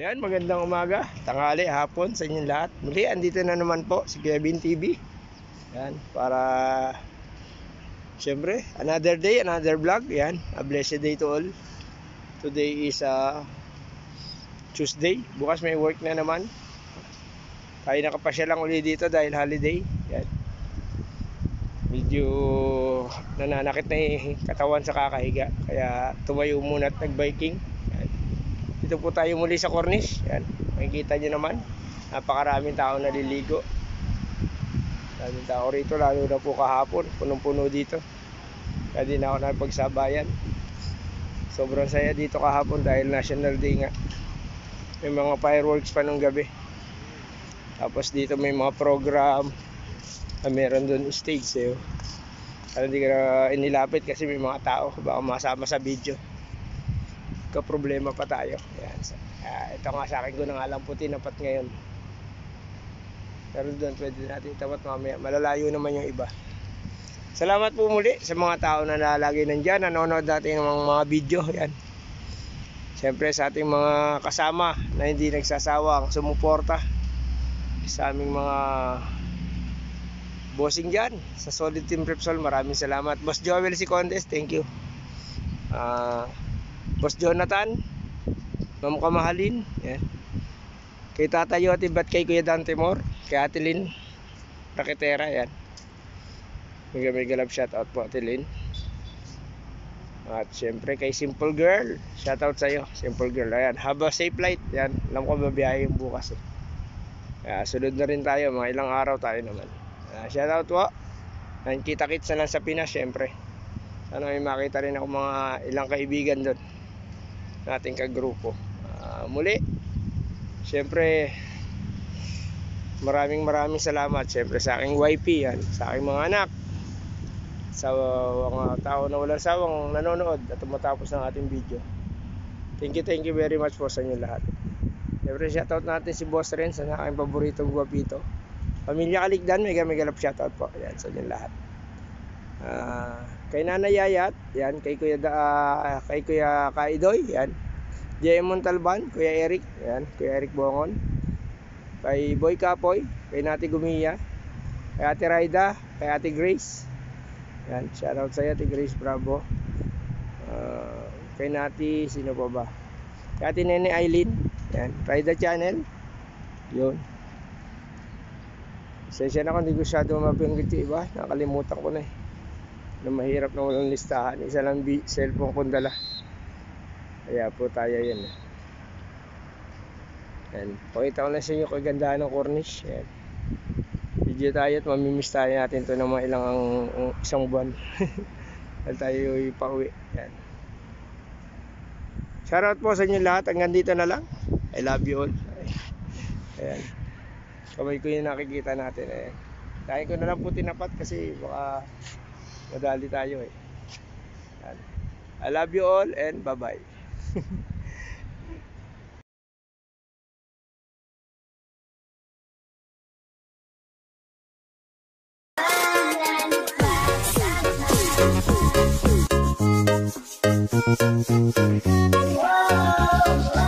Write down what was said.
Yan, magandang umaga, tanghali, hapon sa inyong lahat. Muli, andito na naman po si Kevin TV. Yan, para syempre, another day, another vlog. Yan, a blessed day to all. Today is Tuesday. Bukas may work na naman. Tayo nakapasya lang ulit dito dahil holiday. Yan. Medyo nananakit na katawan sa kakahiga. Kaya tumayo muna at nag-biking. Dito po tayo muli sa Cornish. Yan. Makikita nyo naman. Napakaraming tao naliligo. Maraming tao rito. Lalo na po kahapon. Punong-puno dito. Kaya di na ako napagsabayan. Sobrang saya dito kahapon dahil National Day nga. May mga fireworks pa nung gabi. Tapos dito may mga program. Meron doon stage. Kaya hindi ka na inilapit kasi may mga tao. Baka masama sa video. Problema pa tayo. Yan. Ito nga sa akin ko na nga lang puti napat ngayon. Pero doon pwede natin tapat mamaya. Malalayo naman yung iba. Salamat po muli sa mga tao na nalagi nandyan. Nanonood natin ng mga video. Yan. Siyempre sa ating mga kasama na hindi nagsasawang sumuporta sa aming mga bossing dyan sa Solid Team Repsol. Maraming salamat. Boss Joel si Condes, thank you. Boss Jonathan, Ma'am Kamahalin, yan. Kay Tata Yoti at kay Kuya Dan Timor, kay Ate Lynn Raketera, yan. May galap shoutout po Ate Lynn. At syempre kay Simple Girl, shoutout sa'yo Simple Girl, ayan. Have a safe flight, yan. Alam ko babiyahe yung bukas sunod na rin tayo, mga ilang araw tayo naman. Shoutout po. Kita-kits na lang sa Pinas, syempre. Sana may makita rin ako mga ilang kaibigan doon nating kagrupo. Muli syempre maraming salamat syempre sa aking wifey, yan, sa aking mga anak, sa mga tao na walang sawang nanonood at tumatapos ng ating video. Thank you very much po sa inyo lahat. Syempre shoutout natin si Boss Ren, sa aking paboritong guwapito. Pamilya Kaligdan, mega galap shoutout po, yan, sa inyo lahat. Kay Nanay Yayat, yan, kay Kuya Kaidoy, yan. J.M. Montalban, Kuya Eric, yan, Kuya Eric Bongon. Kay Boy Kapoy, kay Nati Gumiya, kay Ate Raida, kay Ate Grace. Yan, shoutout sa iyo Ate Grace Bravo. Kay Nati, sino pa ba? Kay Ate Nene Aileen, yan, Raida Channel. Yun. Sensya na kung hindi ko masyado mabanggit yung iba, nakalimutan ko na na mahirap na walang listahan. Isa lang cellphone kong dala. Kaya po tayo yan. Yan. Pakita ko na sa inyo kagandahan ng Cornish. Yan. Video tayo at mamimiss tayo natin ito ng mga isang buwan. Dahil tayo ipauwi. Yan. Shoutout po sa inyo lahat. Hanggang dito na lang. I love you all. Ayan. Kamay ko yung nakikita natin. Ayan. Dahil ko na lang po tinapat kasi baka madali tayo I love you all and bye bye. Whoa.